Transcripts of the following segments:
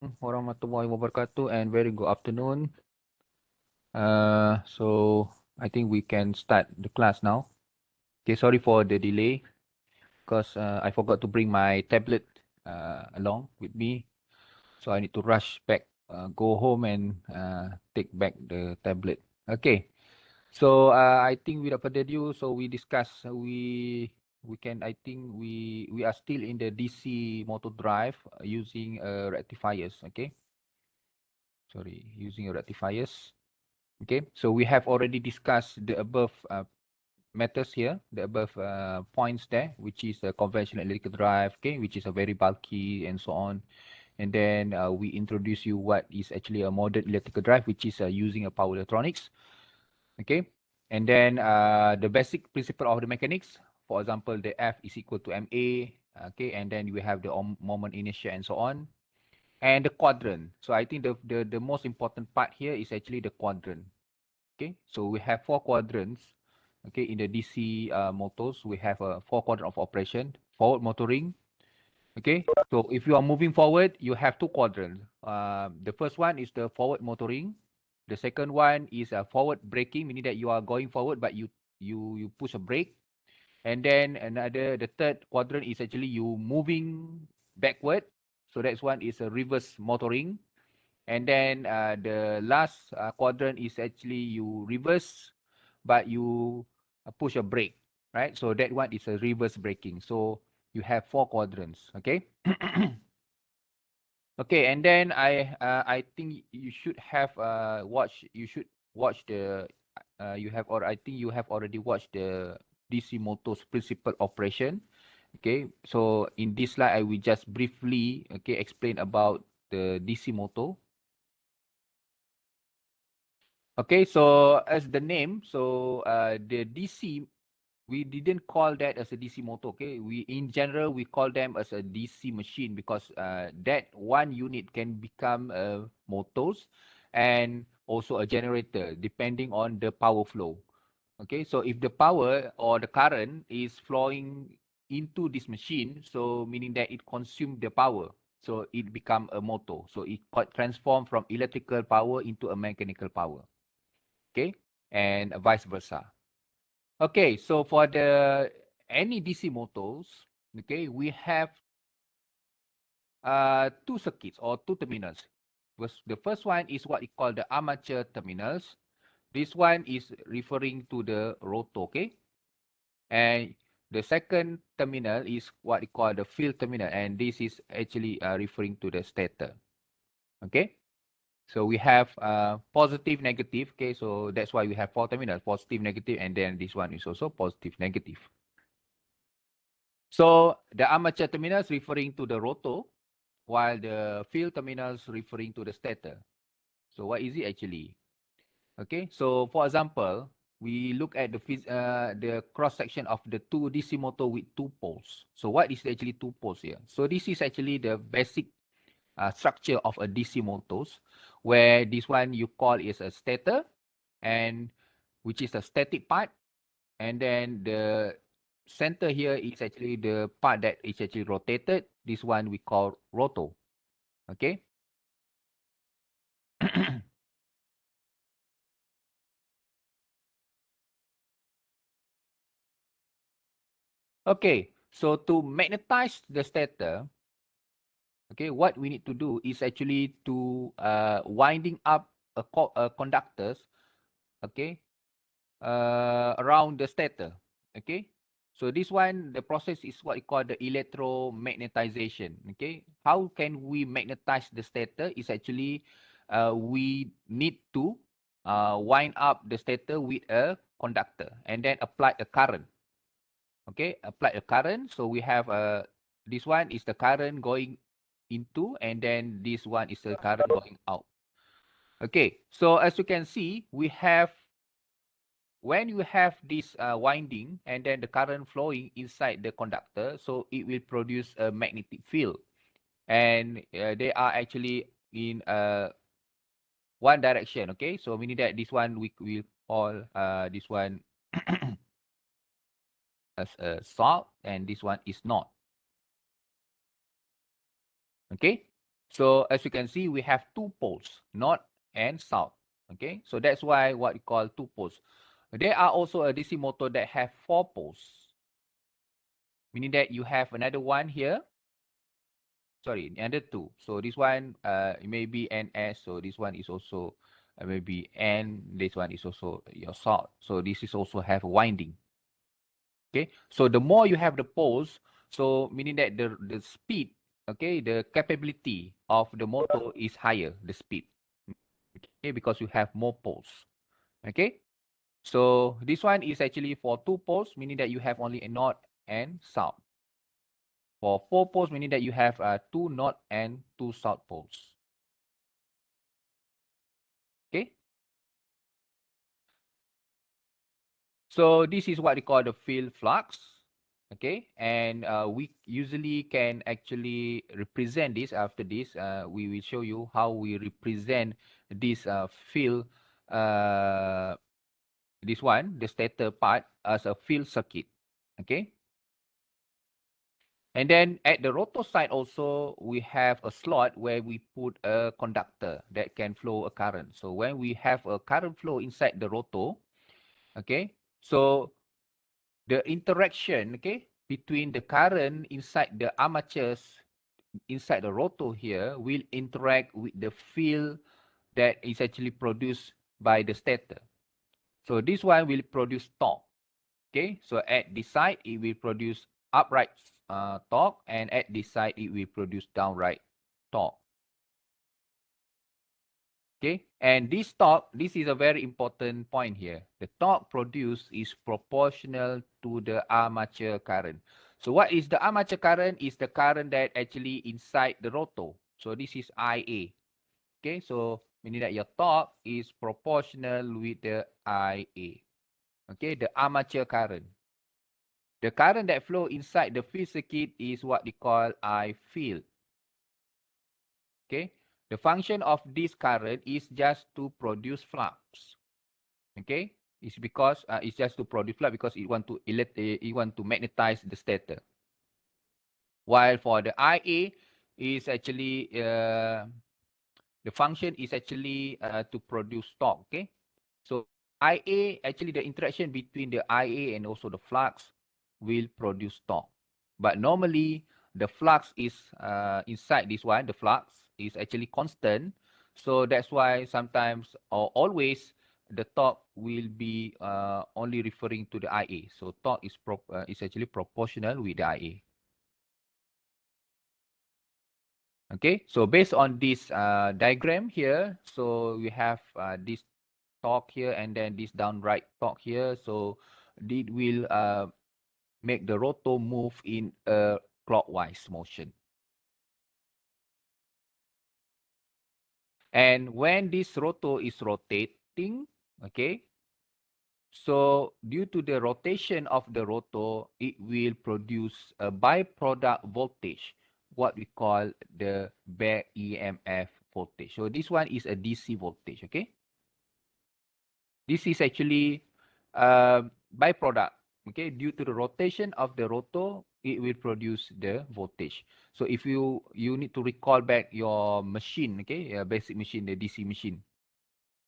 Warahmatullahi wabarakatuh and very good afternoon. So I think we can start the class now. Okay, sorry for the delay because I forgot to bring my tablet along with me. So I need to rush back, go home and take back the tablet. Okay, so I think without further ado, so we discuss, we can, I think we are still in the DC motor drive using rectifiers, okay? Sorry, using rectifiers. Okay, so we have already discussed the above matters here, the above points there, which is a conventional electrical drive, okay, which is a very bulky and so on. And then we introduce you what is actually a modern electrical drive, which is using a power electronics, okay. And then the basic principle of the mechanics, for example, the F is equal to MA, okay, and then we have the moment inertia and so on. And the quadrant. So I think the most important part here is actually the quadrant. Okay, so we have 4 quadrants. Okay, in the DC motors, we have a 4 quadrant of operation, forward motoring. Okay, so if you are moving forward, you have 2 quadrants. The first one is the forward motoring. The second one is forward braking, meaning that you are going forward, but you push a brake. And then the third quadrant is actually you moving backward. So that's one is a reverse motoring. And then the last quadrant is actually you reverse, but you push a brake, right? So that one is a reverse braking. So you have 4 quadrants, okay? Okay, and then I think you should have you should watch the you have, or I think you have already watched the DC motors principal operation. Okay, so in this slide I will just briefly explain about the DC motor. Okay, so as the name, so the DC, we didn't call that as a DC motor. Okay, we in general we call them as a DC machine because that one unit can become motors and also a generator depending on the power flow. Okay, so if the power or the current is flowing into this machine, so meaning that it consumes the power, so it become a motor. So it transform from electrical power into a mechanical power. Okay, and vice versa. Okay, so for the any DC motors, okay, we have 2 circuits or 2 terminals. The first one is what we call the armature terminals. This one is referring to the rotor, okay? And the second terminal is what we call the field terminal, and this is actually referring to the stator, okay? So we have positive, negative. Okay, so that's why we have 4 terminals, positive, negative, and then this one is also positive, negative. So the armature terminals referring to the rotor, while the field terminals referring to the stator. So what is it actually? Okay, so for example, we look at the cross section of the 2 DC motor with 2 poles. So what is actually 2 poles here? So this is actually the basic structure of a DC motors, where this one you call is a stator, and which is a static part, and then the center here is actually the part that is actually rotated. This one we call rotor. Okay. Okay, so to magnetize the stator, okay, what we need to do is actually to winding up a conductors, okay, around the stator. Okay, so this one, the process is what we call the electro magnetization. Okay, how can we magnetize the stator? Is actually we need to wind up the stator with a conductor and then apply a current. Okay, apply a current. So we have this one is the current going into, and then this one is the current going out. Okay, so as you can see, we have, when you have this winding and then the current flowing inside the conductor, so it will produce a magnetic field, and they are actually in one direction. Okay, so meaning that this one we will call this one as a south, and this one is north. Okay, So as you can see, we have two poles, north and south. Okay, so that's why what we call two poles. There are also a DC motor that have four poles, meaning that you have another one here. Sorry, another two. So this one it may be NS. So this one is also maybe N. This one is also your south. So this is also have a winding. Okay, so the more you have the poles, so meaning that the speed, okay, the capability of the motor is higher, the speed. Okay, because you have more poles. Okay, so this one is actually for two poles, meaning that you have only a north and south. For four poles, meaning that you have two north and two south poles. Okay. So this is what we call the field flux. Okay, and we usually can actually represent this after this. We will show you how we represent this field, this one, the stator part, as a field circuit. Okay. And then at the rotor side also, we have a slot where we put a conductor that can flow a current. So when we have a current flow inside the rotor, okay, so the interaction, okay, between the current inside the armatures inside the rotor here will interact with the field that is actually produced by the stator. So this one will produce torque. Okay, so at this side, it will produce upright torque, and at this side, it will produce downright torque. Okay, and this torque, this is a very important point here. The torque produced is proportional to the armature current. So what is the armature current? Is the current that actually inside the rotor. So this is IA. Okay, so meaning that your torque is proportional with the IA. Okay, the armature current. The current that flow inside the field circuit is what they call I field. Okay. The function of this current is just to produce flux. Okay. It's because it's just to produce flux because it want to magnetize the stator. While for the IA is actually the function is actually to produce torque. Okay. So IA, actually the interaction between the IA and also the flux will produce torque. But normally the flux is inside this one, the flux is actually constant. So that's why sometimes or always the torque will be only referring to the IA. So torque is actually proportional with the IA. Okay, so based on this diagram here, so we have this torque here and then this downright torque here. So it will make the rotor move in a clockwise motion. And when this rotor is rotating, okay, so due to the rotation of the rotor, it will produce a byproduct voltage, what we call the Bare Emf voltage. So this one is a DC voltage, okay? This is actually a byproduct, okay? Due to the rotation of the rotor, it will produce the voltage. So if you need to recall back your machine, okay, a basic machine, the DC machine,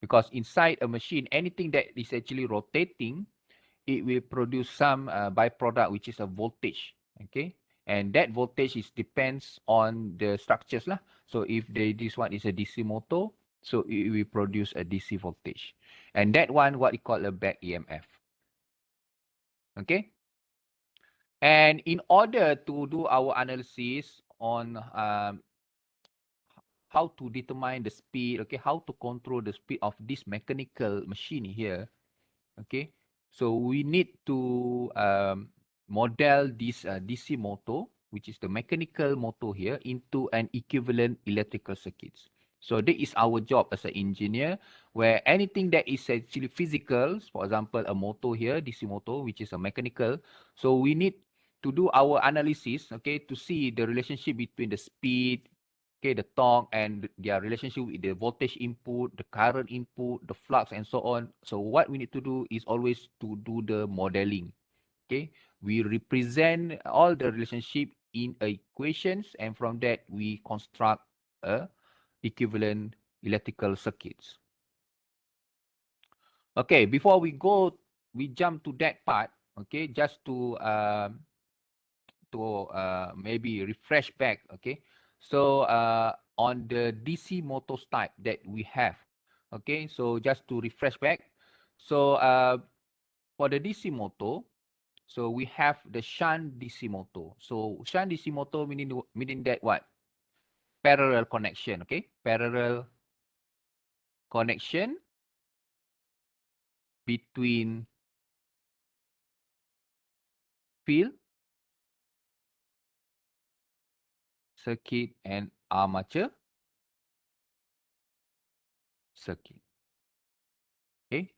because inside a machine, anything that is actually rotating, it will produce some byproduct, which is a voltage, okay? And that voltage is depends on the structures lah. So if this one is a DC motor, so it will produce a DC voltage. And that one, what we call a back EMF. Okay? And in order to do our analysis on how to determine the speed, okay, how to control the speed of this mechanical machine here, okay, so we need to model this DC motor, which is the mechanical motor here, into an equivalent electrical circuits. So this is our job as an engineer, where anything that is actually physical, for example, a motor here, DC motor, which is a mechanical, so we need to do our analysis, okay, to see the relationship between the speed, okay, the torque and their relationship with the voltage input, the current input, the flux, and so on. So what we need to do is always to do the modeling. Okay, we represent all the relationship in equations, and from that we construct a equivalent electrical circuits. Okay, before we jump to that part, okay, just to maybe refresh back, okay. So on the DC motors type that we have, okay, so just to refresh back, so for the DC motor, so we have the shunt DC motor. So shunt DC motor meaning that what? Parallel connection, okay? Parallel connection between field circuit and armature circuit. Okay.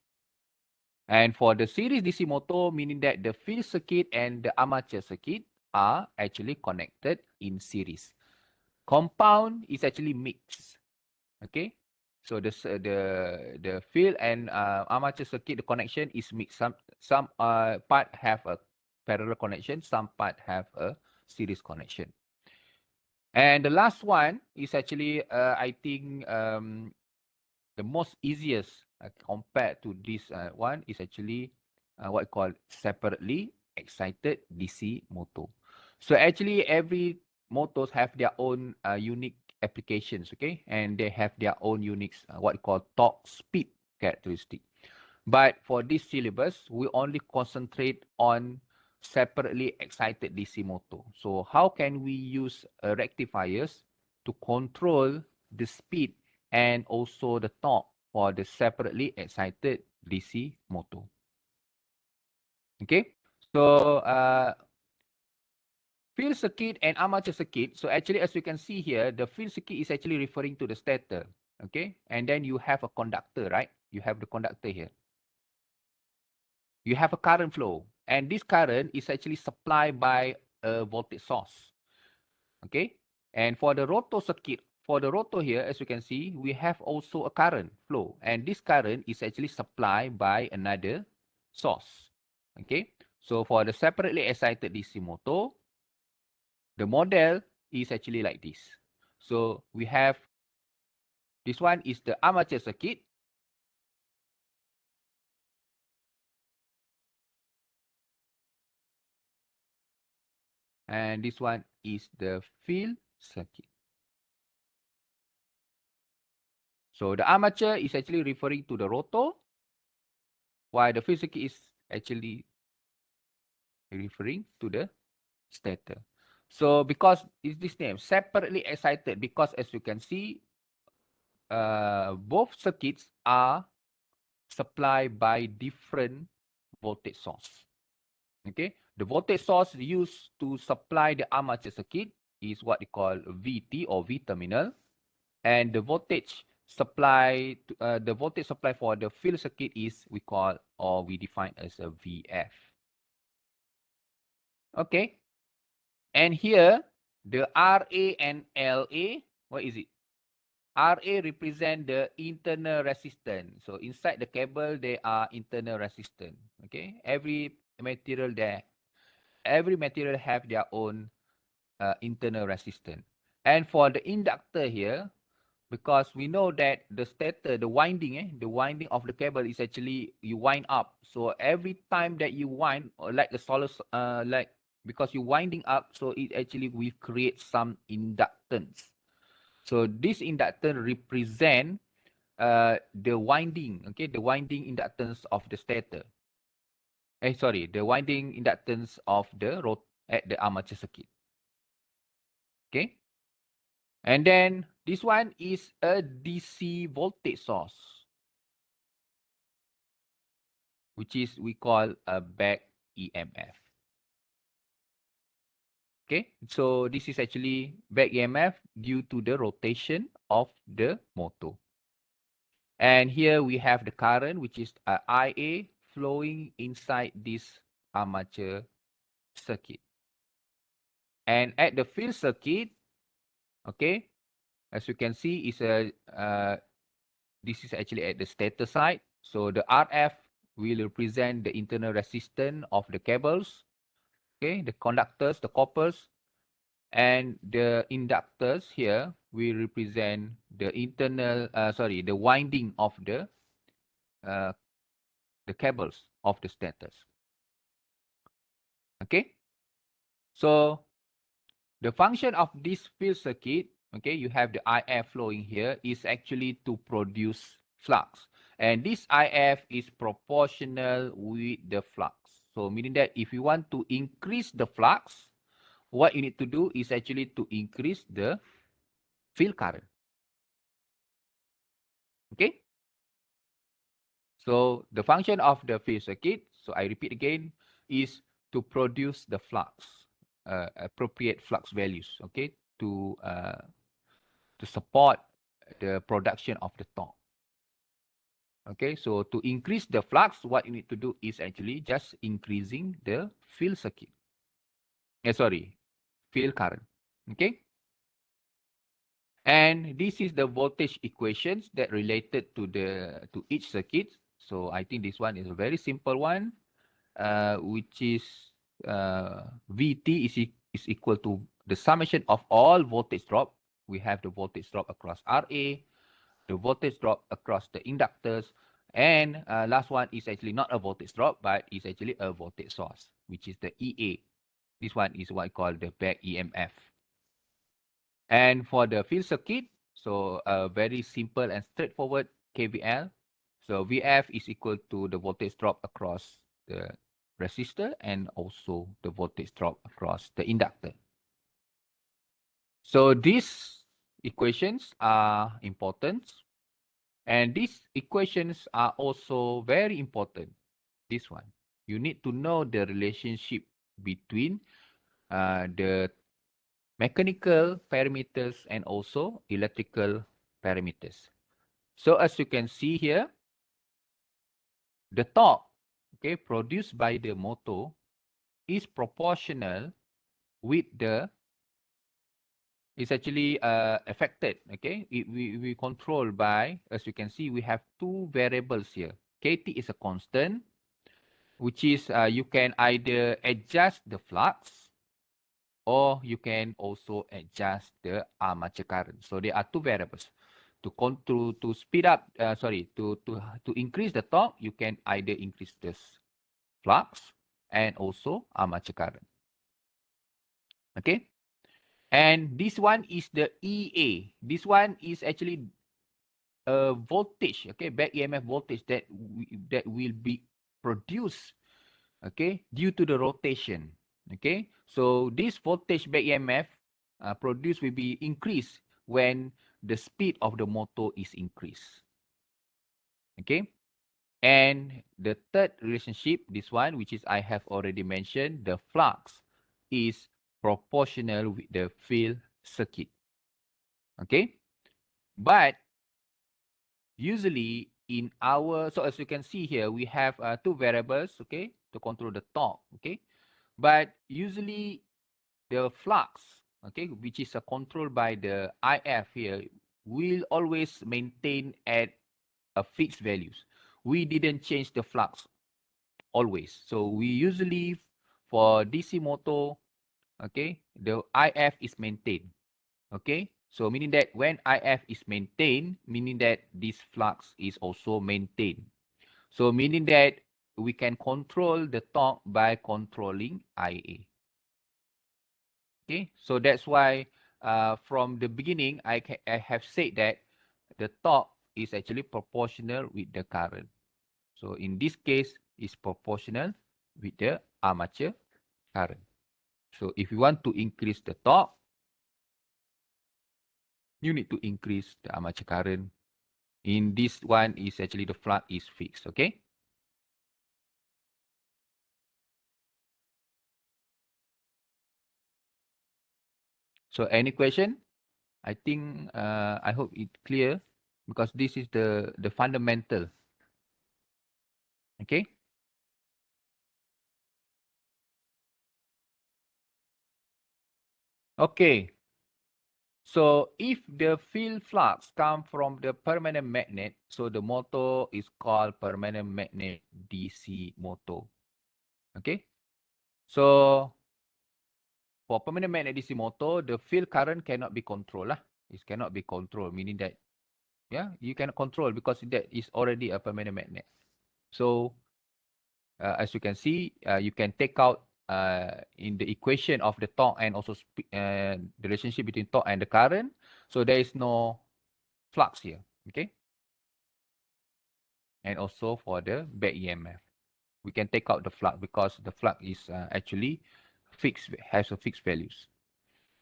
And for the series DC motor, meaning that the field circuit and the armature circuit are actually connected in series. Compound is actually mixed. Okay. So the field and armature circuit, the connection is mixed. Some part have a parallel connection, some part have a series connection. And the last one is actually, I think, the most easiest compared to this one is actually what I call separately excited DC motor. So actually, every motors have their own unique applications, okay, and they have their own unique what we call torque speed characteristic. But for this syllabus, we only concentrate on separately excited DC motor. So how can we use rectifiers to control the speed and also the torque for the separately excited DC motor? Okay, so field circuit and armature circuit. So actually, as you can see here, the field circuit is actually referring to the stator. Okay, and then you have a conductor, right? You have the conductor here. You have a current flow, and this current is actually supplied by a voltage source. Okay, and for the rotor circuit, for the rotor here, as you can see, we have also a current flow, and this current is actually supplied by another source. Okay, so for the separately excited DC motor, the model is actually like this. So we have this one is the armature circuit. And this one is the field circuit. So the armature is actually referring to the rotor, while the field circuit is actually referring to the stator. So because is this name separately excited, because as you can see, both circuits are supplied by different voltage source. Okay, the voltage source used to supply the armature circuit is what we call VT or V terminal, and the voltage supply for the field circuit is we call or we define as a VF. Okay, and here the RA and LA, what is it? RA represent the internal resistance. So inside the cable there are internal resistance. Okay, every material have their own internal resistance. And for the inductor here, because we know that the stator, the winding of the cable is actually you wind up. So every time that you wind, or like the solar, like because you winding up, so it actually will create some inductance. So this inductance represent the winding, okay, the winding inductance of the stator. The winding inductance of the rotor at the armature circuit. Okay. And then this one is a DC voltage source, which is we call a back EMF. Okay, so this is actually back EMF due to the rotation of the motor. And here we have the current, which is IA flowing inside this armature circuit. And at the field circuit, okay, as you can see, is a this is actually at the stator side. So the RF will represent the internal resistance of the cables, okay, the conductors, the coppers, and the inductors here will represent the the winding of uh, the cables of the stators. Okay, so the function of this field circuit, okay, you have the IF flowing here, is actually to produce flux. And this IF is proportional with the flux. So meaning that if you want to increase the flux, what you need to do is actually to increase the field current. Okay? So the function of the field circuit, so I repeat again, is to produce the flux, appropriate flux values, okay, to support the production of the torque. Okay, so to increase the flux, what you need to do is actually just increasing the field circuit. Field current. Okay. And this is the voltage equations that related to each circuit. So I think this one is a very simple one, which is VT is equal to the summation of all voltage drop. We have the voltage drop across RA, the voltage drop across the inductors, and last one is actually not a voltage drop, but is actually a voltage source, which is the EA. This one is what I call the back EMF. And for the field circuit, so very simple and straightforward KVL. So VF is equal to the voltage drop across the resistor and also the voltage drop across the inductor. So these equations are important. And these equations are also very important. This one, you need to know the relationship between the mechanical parameters and also electrical parameters. So as you can see here, the torque, okay, produced by the Moto is proportional with the, is actually affected, okay? We control by, as you can see, we have two variables here. KT is a constant, which is you can either adjust the flux or you can also adjust the armature current. So there are two variables. To speed up, to increase the torque, you can either increase this flux and also armature current. Okay, and this one is the EA. This one is actually a voltage, okay, back EMF voltage that will be produced, okay, due to the rotation. Okay, so this voltage back EMF produced will be increased when the speed of the motor is increased. Okay, and the third relationship, this one, which is I have already mentioned, the flux is proportional with the field circuit. Okay, but usually in our, so as you can see here, we have two variables, okay, to control the torque, okay, but usually the flux, okay, which is controlled by the IF here, will always maintain at a fixed values. We didn't change the flux always. So we usually, for DC motor, okay, the IF is maintained. Okay, so meaning that when IF is maintained, meaning that this flux is also maintained. So meaning that we can control the torque by controlling IA. Okay, so that's why from the beginning, I have said that the torque is actually proportional with the current. So in this case, it's proportional with the armature current. So if you want to increase the torque, you need to increase the armature current. In this one is actually the flux is fixed, okay? So any question? I think I hope it's clear because this is the fundamental. Okay? Okay. So if the field flux come from the permanent magnet, so the motor is called permanent magnet DC motor. Okay? So for permanent magnet DC motor, the field current cannot be controlled lah. It cannot be controlled, meaning that, yeah, you cannot control because that is already a permanent magnet. So as you can see, you can take out in the equation of the torque and also the relationship between torque and the current. So there is no flux here, okay? And also for the back EMF, we can take out the flux because the flux is actually fixed, has a fixed values.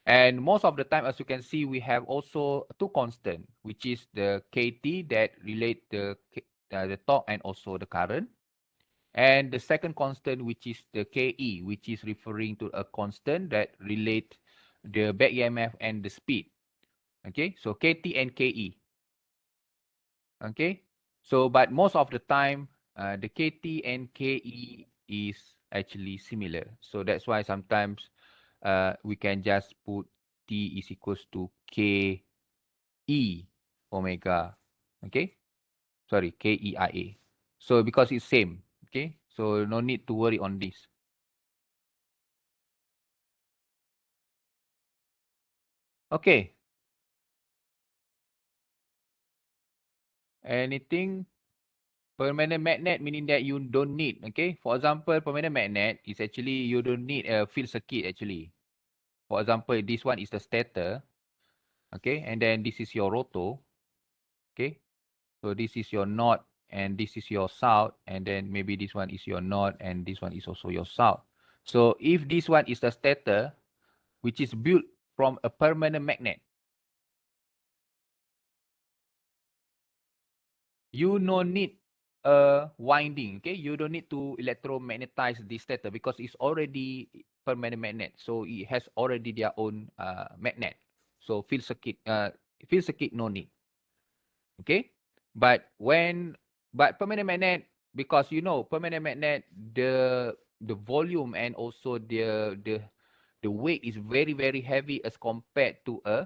And most of the time, as you can see, we have also two constant, which is the KT that relate the torque and also the current. And the second constant, which is the KE, which is referring to a constant that relate the back EMF and the speed. Okay, so KT and KE. Okay, so but most of the time, the KT and KE is actually similar. So that's why sometimes we can just put T is equals to KE omega. Okay, sorry, KEIA. So because it's same. Okay, so no need to worry on this. Okay. Anything permanent magnet meaning that you don't need. Okay. For example, permanent magnet is actually you don't need a field circuit actually. For example, this one is the stator. Okay. And then this is your rotor. Okay. So this is your north and this is your south. And then maybe this one is your north and this one is also your south. So if this one is the stator, which is built from a permanent magnet, you no need a winding. Okay, you don't need to electromagnetize the stator because it's already permanent magnet, so it has already their own magnet. So field circuit no need. Okay, but permanent magnet, because you know permanent magnet, the volume and also the weight is very heavy as compared to a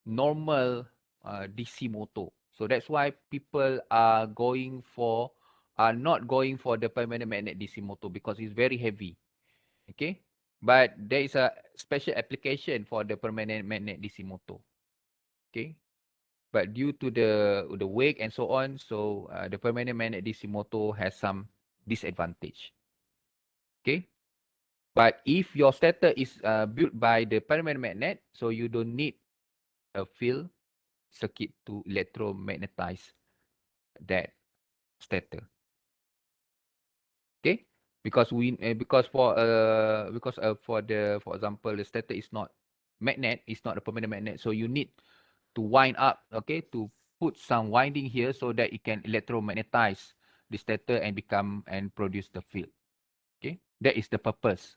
normal DC motor. So that's why people are not going for the permanent magnet DC motor because it's very heavy. Okay, but there is a special application for the permanent magnet DC motor. Okay, but due to the weight and so on, so the permanent magnet DC motor has some disadvantage. Okay, but if your stator is built by the permanent magnet, so you don't need a field circuit to electromagnetize that stator. Okay, because for example the stator is not magnet, it's not a permanent magnet, so you need to wind up, okay, to put some winding here so that it can electromagnetize the stator and become and produce the field. Okay, that is the purpose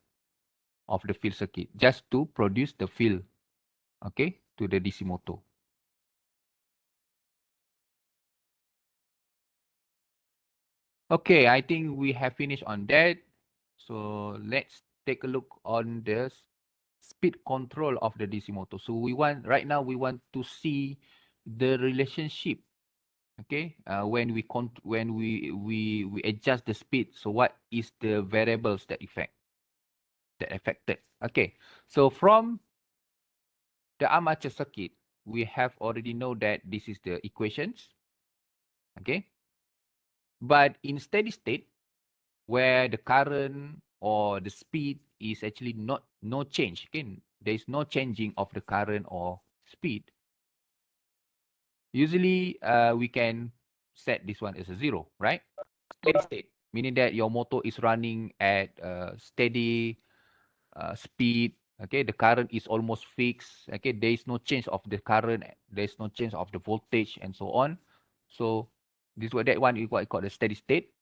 of the field circuit, just to produce the field, okay, to the DC motor. Okay, I think we have finished on that. So let's take a look on the speed control of the DC motor. So right now we want to see the relationship. Okay, when we adjust the speed. So what is the variables that affected? Okay, so from the armature circuit, we have already know that this is the equations. Okay, but in steady state, where the current or the speed is actually no change. Okay, there is no changing of the current or speed. Usually, we can set this one as a 0, right? Steady state, meaning that your motor is running at steady speed. Okay, the current is almost fixed. Okay, there is no change of the current. There is no change of the voltage and so on. So that one is what I call the steady state.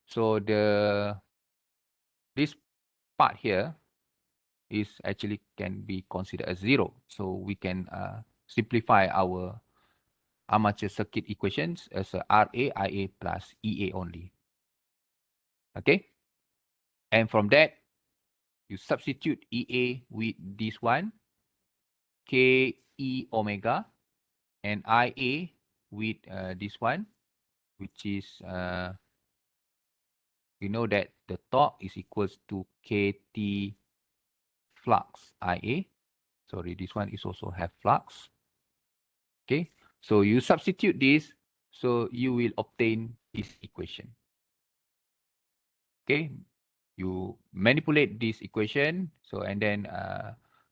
So this part here is actually can be considered as 0. So we can simplify our armature circuit equations as a RA, IA plus EA only. Okay. And from that, you substitute EA with this one, KE omega, and IA with this one, which is, we know that the torque is equals to KT flux IA. Sorry, this one is also have flux. Okay, so you substitute this, so you will obtain this equation. Okay, you manipulate this equation, so and then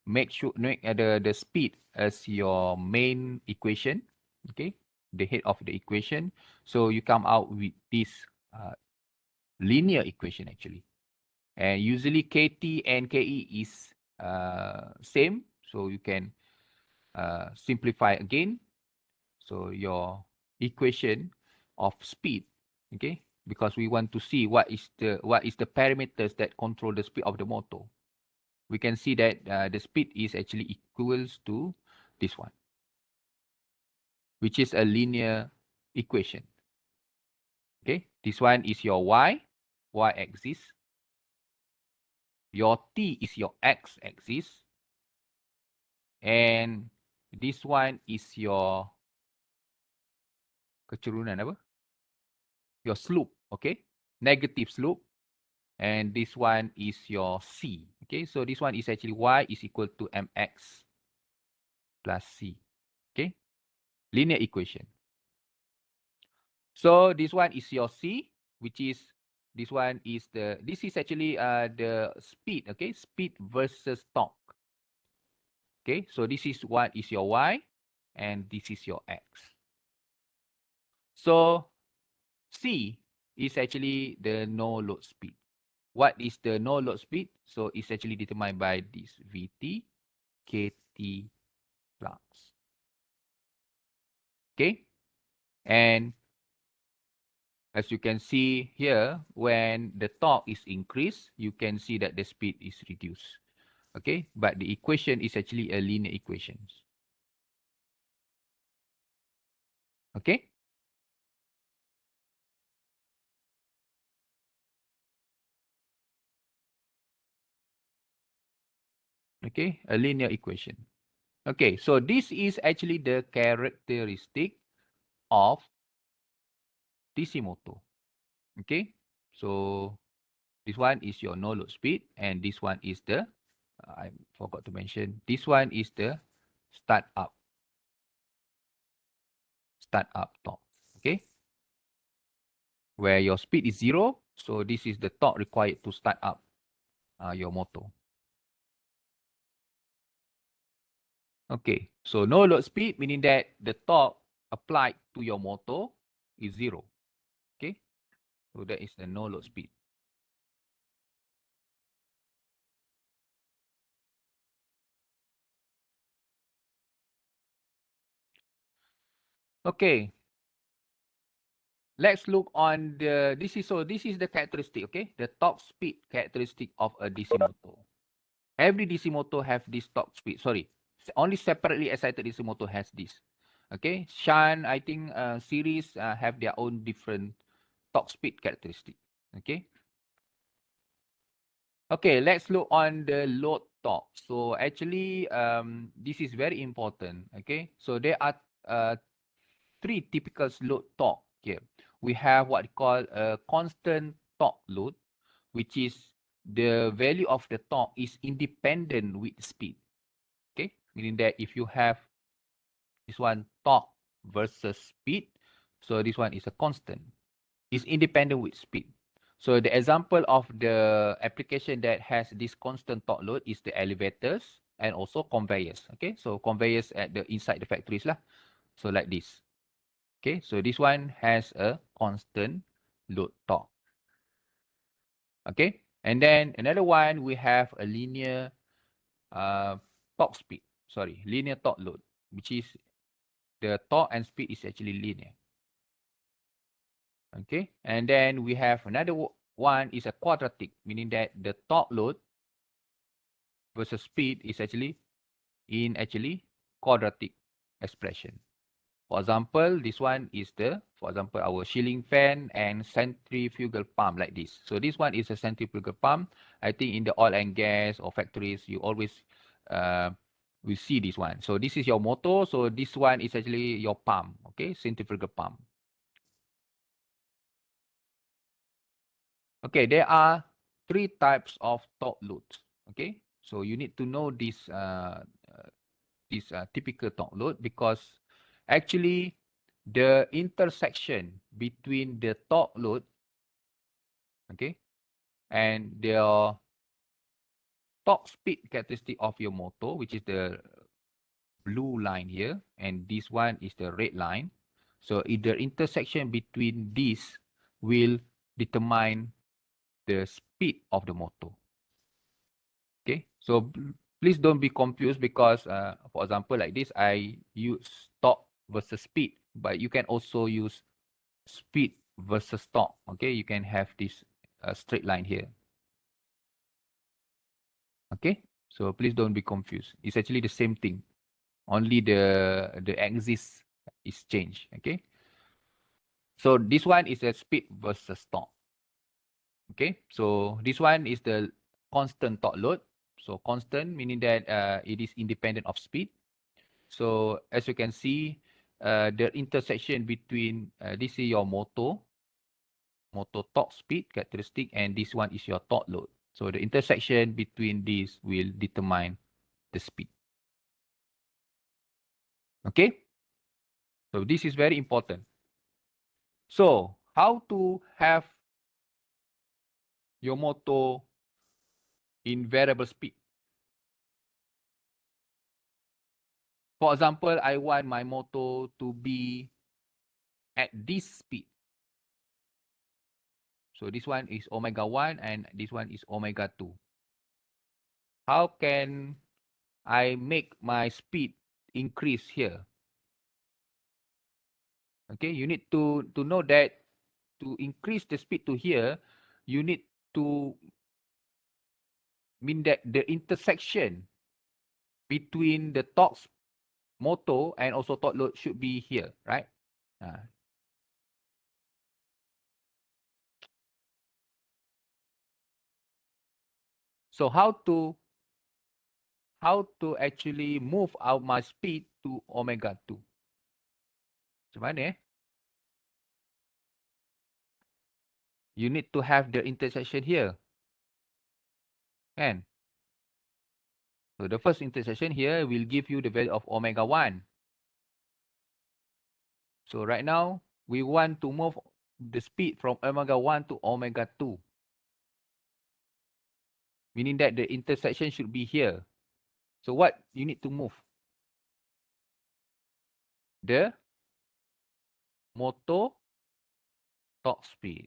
make the speed as your main equation. Okay, the head of the equation, so you come out with this linear equation actually. And usually KT and KE is same, so you can simplify again. So your equation of speed, okay, because we want to see what is the parameters that control the speed of the motor. We can see that the speed is actually equals to this one, which is a linear equation. Okay, this one is your y axis. Your t is your x axis. And this one is your kecerunan apa? Your slope, okay? Negative slope. And this one is your c. Okay, so this one is actually y is equal to mx plus c. Okay, linear equation. So this one is your c, which is this one is this is actually the speed. Okay, speed versus torque. Okay, so this is what is your y, and this is your x. So C is actually the no load speed. What is the no load speed? So it's actually determined by this Vt, Kt, flux. Okay? And as you can see here, when the torque is increased, you can see that the speed is reduced. Okay? But the equation is actually a linear equation. Okay? Okay? A linear equation. Okay, so this is actually the characteristic of DC motor. Okay, so this one is your no load speed, and this one is the I forgot to mention, this one is the start up torque. Okay, where your speed is 0, so this is the torque required to start up your motor. Okay, so no load speed meaning that the torque applied to your motor is 0. Okay, so that is the no load speed. Okay, let's look on this is the characteristic. Okay, the torque speed characteristic of a DC motor. Every DC motor have this torque speed. Sorry, only separately excited DC motor has this. Okay, shunt, I think series have their own different torque speed characteristic. Okay. Okay, let's look on the load torque. So actually, this is very important. Okay, so there are three typical load torque here. We have what we call a constant torque load, which is the value of the torque is independent with speed. Okay, meaning that if you have this one torque versus speed, so this one is a constant. It's independent with speed. So the example of the application that has this constant torque load is the elevators and also conveyors. Okay, so conveyors at the inside the factories lah. So like this. Okay, so this one has a constant load torque. Okay, and then another one we have a linear torque speed. Sorry, linear torque load, which is the torque and speed is actually linear. Okay, and then we have another one is a quadratic, meaning that the torque load versus speed is actually in quadratic expression. For example, this one is for example, our ceiling fan and centrifugal pump like this. So this one is a centrifugal pump. I think in the oil and gas or factories, you always will see this one. So this is your motor. So this one is actually your pump, okay, centrifugal pump. Okay, there are three types of torque loads. Okay, so you need to know this this typical torque load because actually the intersection between the torque load, okay, and the torque speed characteristic of your motor, which is the blue line here, and this one is the red line. So the intersection between these will determine the speed of the motor. Okay, so please don't be confused because, for example, like this, I use torque versus speed, but you can also use speed versus torque. Okay, you can have this straight line here. Okay, so please don't be confused. It's actually the same thing. Only the axis is changed. Okay, so this one is a speed versus torque. Okay, so this one is the constant torque load. So constant meaning that it is independent of speed. So as you can see, the intersection between this is your motor torque speed characteristic, and this one is your torque load. So the intersection between these will determine the speed. Okay, so this is very important. So how to have your motor in variable speed? For example, I want my motor to be at this speed. So this one is omega 1 and this one is omega 2. How can I make my speed increase here? Okay, you need to know that to increase the speed to here, you need to mean that the intersection between the torque motor and also torque load should be here, right? So how to actually move out my speed to omega 2? Macam mana? You need to have the intersection here. Kan? So the first intersection here will give you the value of omega 1. So right now, we want to move the speed from omega 1 to omega 2. Meaning that the intersection should be here. So what you need to move? The motor torque speed.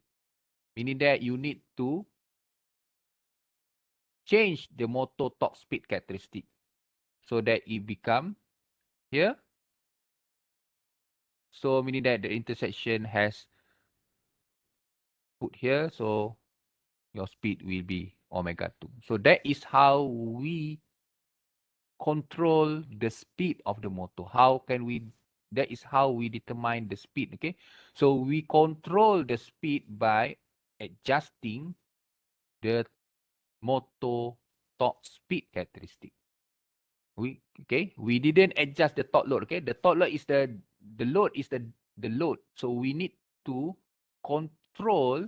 Meaning that you need to change the motor torque speed characteristic so that it become here. So meaning that the intersection has put here, so your speed will be omega 2. So that is how we control the speed of the motor. How can we, that is how we determine the speed, okay? So we control the speed by adjusting the motor torque speed characteristic. We didn't adjust the torque load, okay? The torque load is the load is the load. So we need to control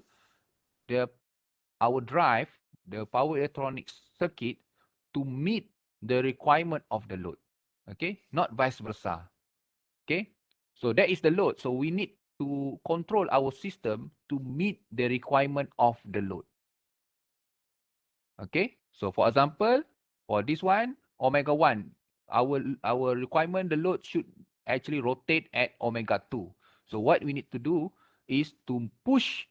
our drive, the power electronics circuit, to meet the requirement of the load. Okay, not vice versa. Okay, so that is the load. So we need to control our system to meet the requirement of the load. Okay, so for example, for this one, omega 1, our requirement, the load should actually rotate at omega 2. So what we need to do is to push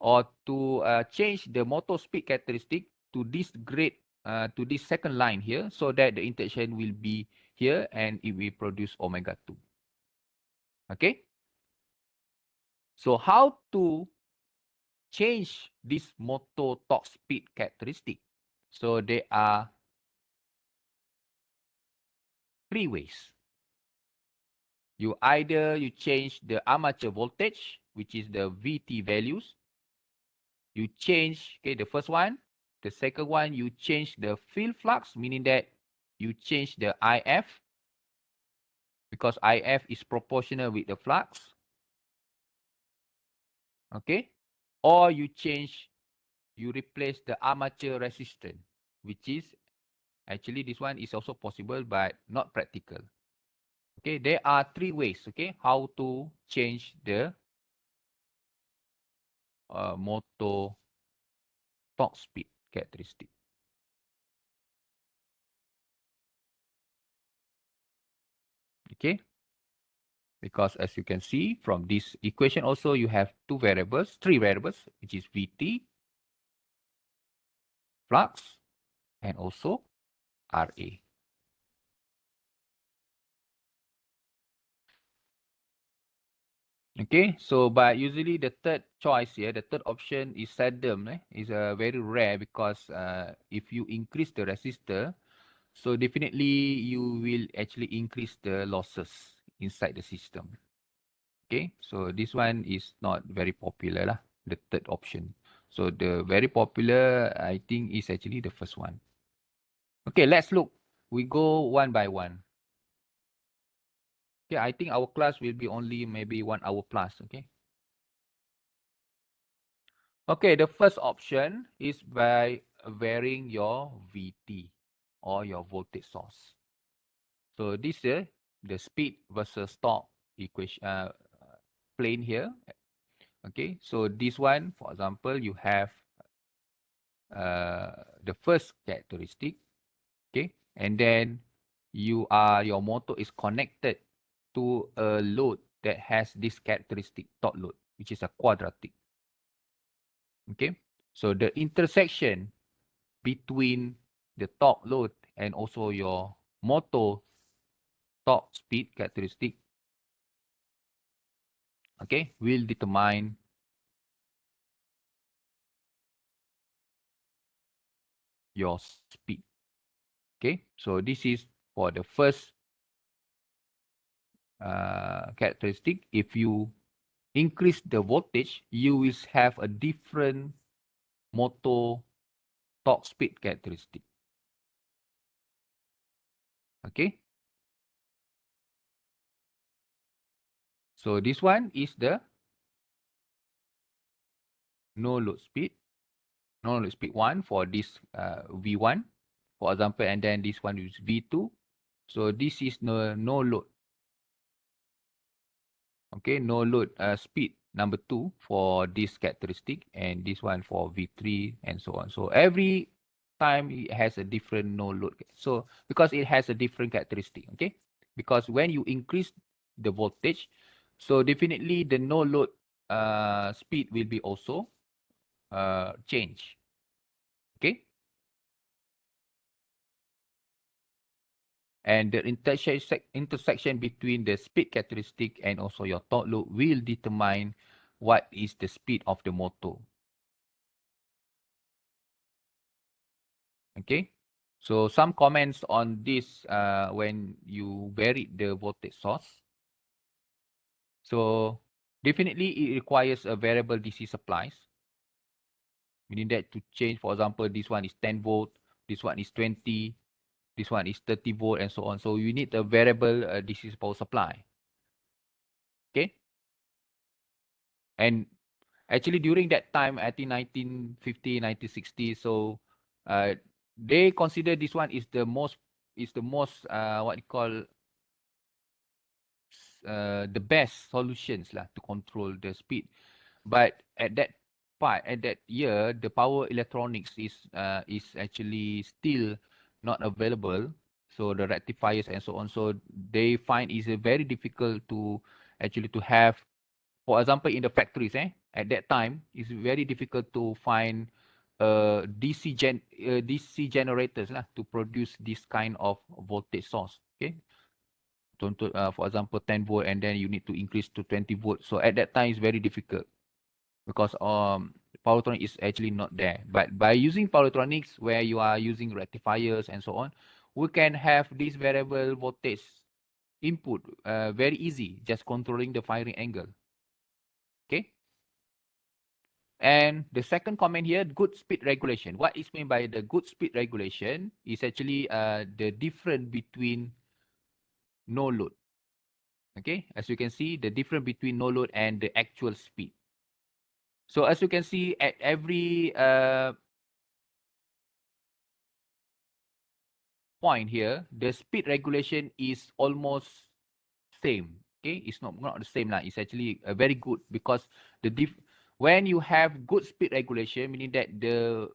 or to change the motor speed characteristic to this grade, to this second line here, so that the intersection will be here and it will produce omega 2. Okay, so how to change this motor torque speed characteristic? So there are 3 ways. You change the armature voltage, which is the VT values. You change, okay, the first one. The second one, you change the field flux, meaning that you change the IF, because IF is proportional with the flux. Okay, or you replace the armature resistance, which is actually this one is also possible but not practical. Okay, there are three ways, okay, how to change the motor torque speed characteristic. Okay, because as you can see from this equation also you have three variables, which is Vt, flux, and also Ra. Okay, so but usually the third choice here, the third option is seldom, is very rare because if you increase the resistor, so definitely you will actually increase the losses inside the system. Okay, so this one is not very popular lah, the third option. So the very popular, I think, is actually the first one. Okay, let's look. We go one by one. Okay, I think our class will be only maybe 1 hour plus, okay? Okay, the first option is by varying your VT or your voltage source. So this is the speed versus torque equation plane here. Okay, so this one, for example, you have the first characteristic, okay, and then your motor is connected to a load that has this characteristic torque load, which is a quadratic. Okay, so the intersection between the torque load and also your motor torque speed characteristic, okay, will determine your speed. Okay, so this is for the first characteristic. If you increase the voltage, you will have a different motor torque speed characteristic. Okay, so this one is the no load speed. No load speed 1 for this V1, for example, and then this one is V2. So this is no load. Okay, no load speed number 2 for this characteristic, and this one for V3 and so on. So every time it has a different no load. So because it has a different characteristic, okay? Because when you increase the voltage, so definitely the no load speed will be also change. Okay? And the intersection between the speed characteristic and also your torque load will determine what is the speed of the motor. Okay, so some comments on this when you vary the voltage source. So definitely it requires a variable DC supplies. We need that to change. For example, this one is 10 volt, this one is 20, this one is 30 volt, and so on. So you need a variable DC power supply. Okay, and actually during that time, I think 1950, 1960, so they consider this one is the most what you call the best solutions lah to control the speed. But at that year, the power electronics is actually still not available. So the rectifiers and so on. So they find it's very difficult to actually to have, for example, in the factories, at that time, it's very difficult to find DC generators lah to produce this kind of voltage source. Okay, for example, 10 volt, and then you need to increase to 20 volt. So at that time, it's very difficult because power electronics is actually not there. But by using power electronics, where you are using rectifiers and so on, we can have this variable voltage input very easy, just controlling the firing angle. Okay. And the second comment here, good speed regulation. What is meant by the good speed regulation is actually the difference between no load. Okay, as you can see, the difference between no load and the actual speed. So as you can see, at every point here, the speed regulation is almost same. Okay, it's not the same lah. It's actually very good because when you have good speed regulation, meaning that the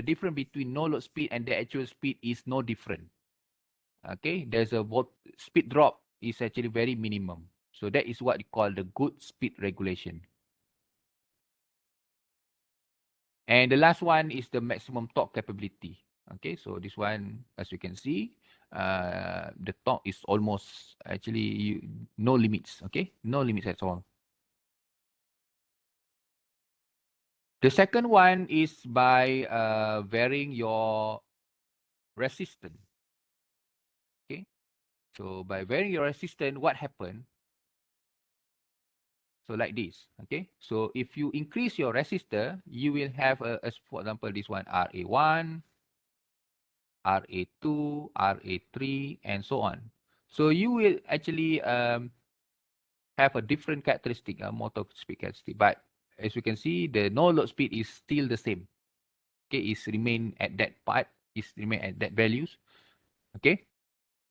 difference between no load speed and the actual speed is no different. Okay, there's a speed drop is actually very minimum. So that is what you call the good speed regulation. And the last one is the maximum torque capability. Okay, so this one, as you can see, the torque is almost actually no limits. Okay, no limits at all. The second one is by varying your resistance. Okay, so by varying your resistance, what happened? So like this, okay? So if you increase your resistor, you will have, for example, this one RA1, RA2, RA3, and so on. So you will actually have a different characteristic, motor speed characteristic. But as you can see, the no load speed is still the same. Okay, it's remain at that part, it's remain at that values. Okay,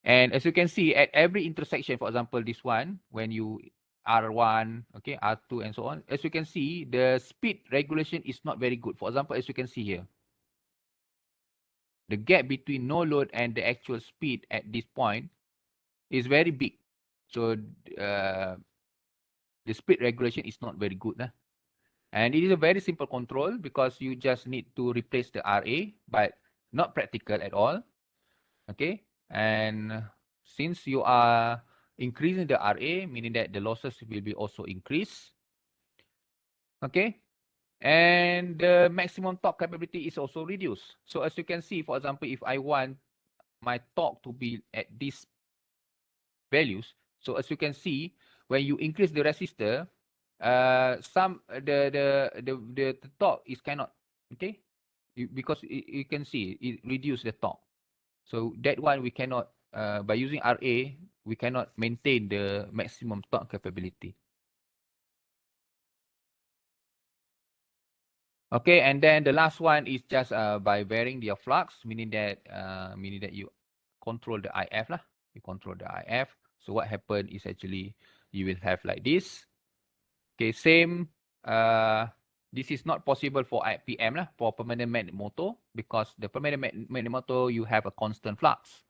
and as you can see, at every intersection, for example, this one, when you R1, okay, R2, and so on, as you can see, the speed regulation is not very good. For example, as you can see here, the gap between no load and the actual speed at this point is very big. So the speed regulation is not very good. And it is a very simple control because you just need to replace the RA, but not practical at all. Okay, and since you are increasing the RA, meaning that the losses will be also increased. Okay, and the maximum torque capability is also reduced. So as you can see, for example, if I want my torque to be at these values, so as you can see, when you increase the resistor, the torque is cannot, okay, because you can see it reduce the torque. So that one we cannot, by using RA, we cannot maintain the maximum torque capability. Okay, and then the last one is just by varying your flux, meaning that you control the IF lah. You control the IF. So what happened is actually you will have like this. Okay, same. This is not possible for PM lah, for permanent magnet motor, because the permanent magnet motor you have a constant flux.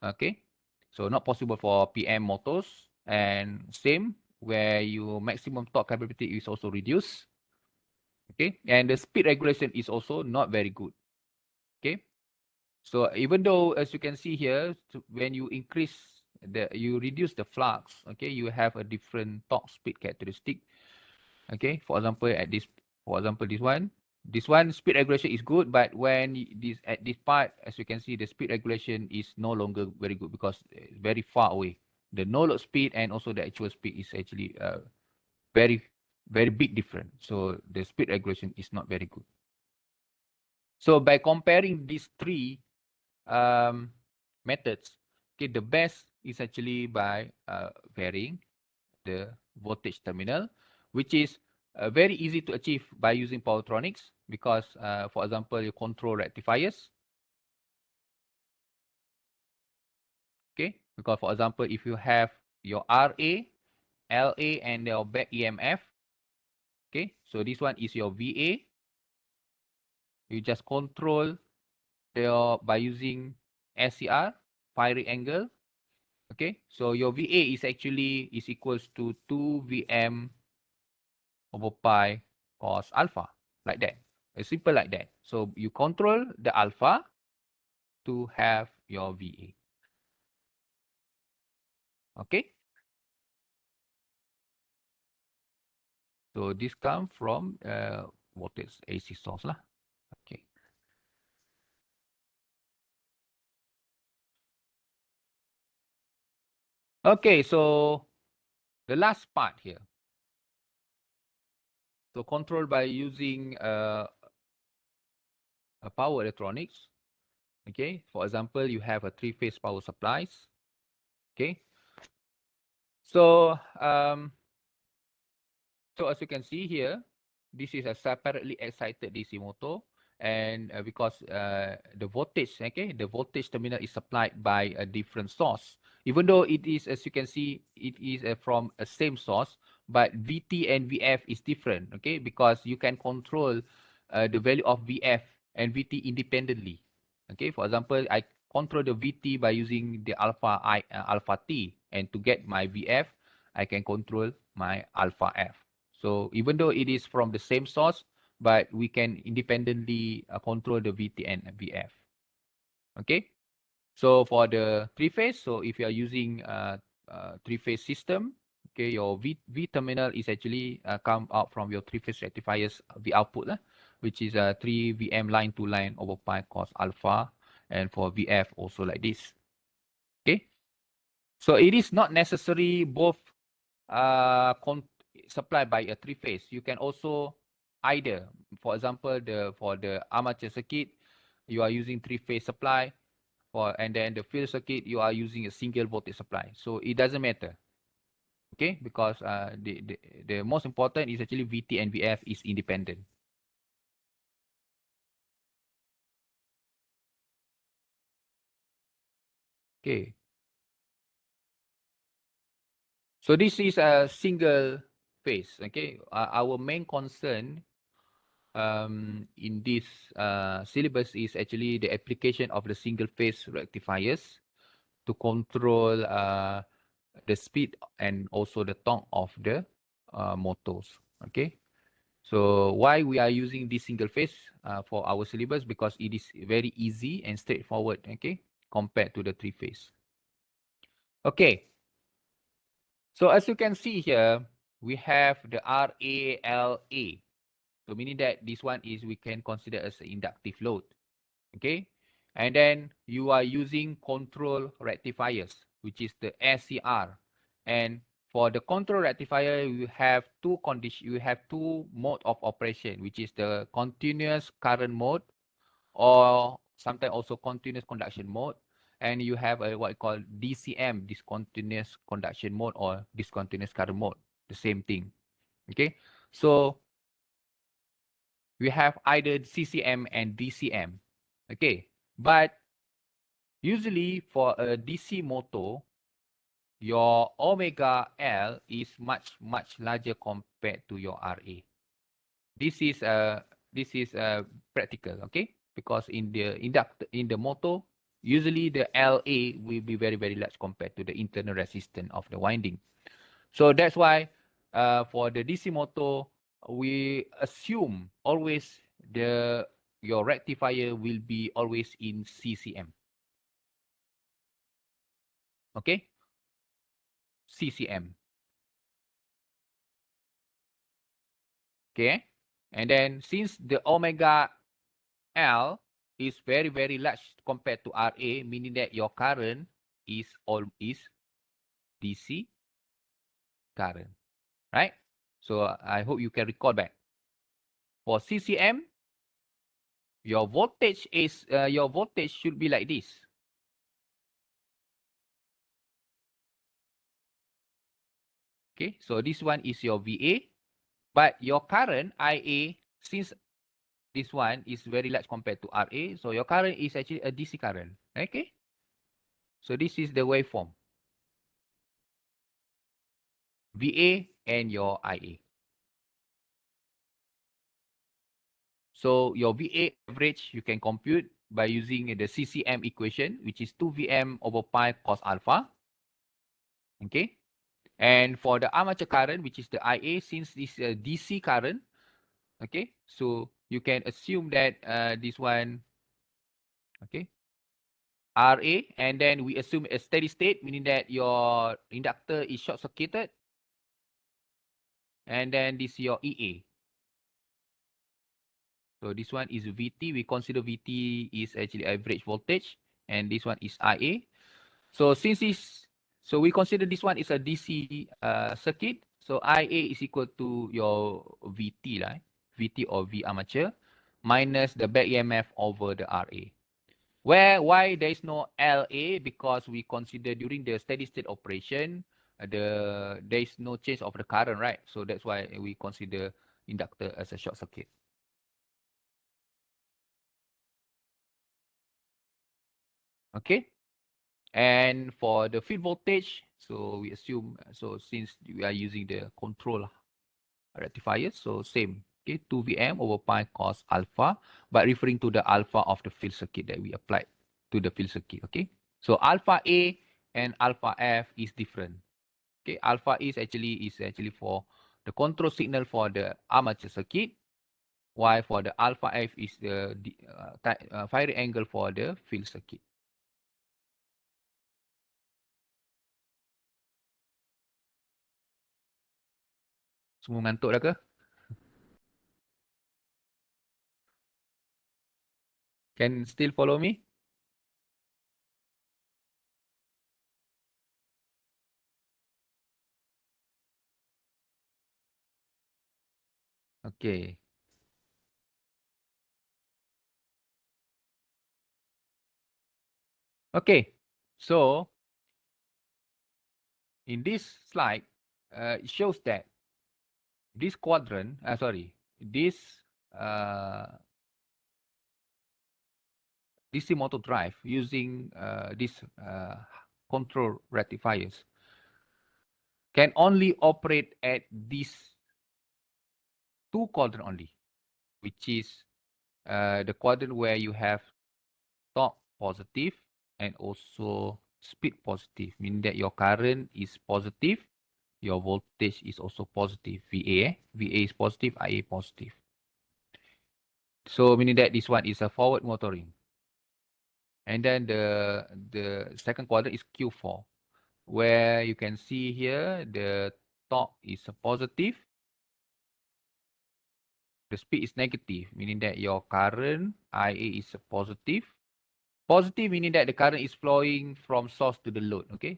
Okay, so not possible for PM motors, and same where your maximum torque capability is also reduced. Okay, and the speed regulation is also not very good. Okay, so even though, as you can see here, when you reduce the flux, okay, you have a different torque speed characteristic. Okay, for example, this one speed regulation is good, but when at this part, as you can see, the speed regulation is no longer very good because it's very far away. The no load speed and also the actual speed is actually very, very big difference. So the speed regulation is not very good. So by comparing these three methods, okay, the best is actually by varying the voltage terminal, which is very easy to achieve by using powertronics because, for example, you control rectifiers. Okay, because for example, if you have your RA, LA, and your back EMF, okay, so this one is your VA. You just control by using SCR, firing angle. Okay, so your VA is actually equals to 2 VM over pi cos alpha, like that. It's simple like that. So you control the alpha to have your VA. Okay. So this comes from voltage AC source lah. Okay. Okay, so the last part here. So control by using a power electronics. Okay, for example, you have a three-phase power supplies. Okay. So so as you can see here, this is a separately excited DC motor, and because the voltage, okay, the voltage terminal is supplied by a different source. Even though it is, as you can see, it is from a same source, but VT and VF is different, okay? Because you can control the value of VF and VT independently. Okay, for example, I control the VT by using the alpha T, and to get my VF, I can control my alpha F. So even though it is from the same source, but we can independently control the VT and VF. Okay, so for the three-phase, so if you are using three-phase system, okay, your V terminal is actually come out from your three-phase rectifiers V output, which is 3 VM line to line over pi cos alpha, and for VF also like this. Okay, so it is not necessary both supplied by a three-phase. You can also either, for example, for the armature circuit, you are using three-phase supply, and then the field circuit, you are using a single voltage supply. So it doesn't matter. Okay, because the most important is actually VT and VF is independent. Okay. So this is a single phase. Okay. Our main concern in this syllabus is actually the application of the single phase rectifiers to control the speed and also the torque of the motors. Okay. So why we are using this single phase for our syllabus? Because it is very easy and straightforward, okay, compared to the three phase. Okay. So as you can see here, we have the RALA. So meaning that this one is we can consider as an inductive load. Okay. And then you are using control rectifiers, which is the SCR. And for the control rectifier, you have two conditions. You have two mode of operation, which is the continuous current mode, or sometimes also continuous conduction mode. And you have a what you call DCM, discontinuous conduction mode, or discontinuous current mode. The same thing. Okay. So we have either CCM and DCM. Okay. But usually for a DC motor, your omega L is much larger compared to your RA. This is practical, okay? Because in the motor, usually the LA will be very large compared to the internal resistance of the winding. So that's why for the DC motor, we assume always your rectifier will be always in CCM. Okay? CCM. Okay? And then since the omega L is very large compared to RA, meaning that your current is DC current, right? So I hope you can recall back. For CCM, your voltage should be like this. Okay, so this one is your VA, but your current IA, since this one is very large compared to RA, so your current is actually a DC current. Okay, so this is the waveform. VA and your IA. So your VA average you can compute by using the CCM equation, which is 2 VM over pi cos alpha. Okay. And for the armature current, which is the IA, since this is a DC current, okay, so you can assume that this one, okay, RA, and then we assume a steady state, meaning that your inductor is short circuited, and then this is your EA. So this one is VT. We consider VT is actually average voltage, and this one is IA. So so we consider this one is a DC circuit. So IA is equal to your VT lah, VT or V armature minus the back EMF over the RA. Why there is no LA? Because we consider during the steady state operation, there is no change of the current, right? So that's why we consider inductor as a short circuit. Okay. And for the field voltage, so we assume, so since we are using the control rectifier, so same, okay, 2 Vm over pi cos alpha, but referring to the alpha of the field circuit that we applied to the field circuit, okay. So alpha A and alpha F is different. Okay, alpha is actually for the control signal for the armature circuit, while for the alpha F is the firing angle for the field circuit. Semua ngantuk dah ke? Can still follow me? Okay. Okay. So in this slide, it shows that this quadrant, this DC motor drive using this control rectifiers can only operate at these two quadrant only, which is the quadrant where you have torque positive and also speed positive, meaning that your current is positive, your voltage is also positive, VA. VA is positive, IA positive. So meaning that this one is a forward motoring. And then the second quadrant is Q4, where you can see here the torque is a positive, the speed is negative, meaning that your current IA is a positive. Positive meaning that the current is flowing from source to the load, okay?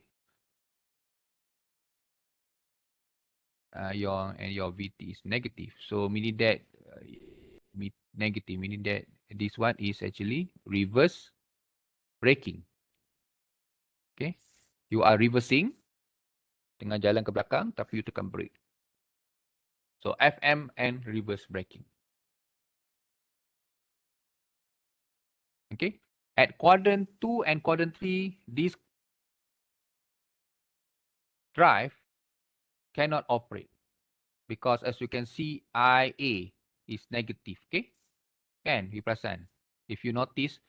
Your VT is negative. So meaning that negative, meaning that this one is actually reverse braking. Okay. You are reversing tengah jalan ke belakang tapi you tekan brake. So FM and reverse braking. Okay. At quadrant 2 and quadrant 3, this drive cannot operate because as you can see, IA is negative. Okay. Kan? You perasan. If you notice,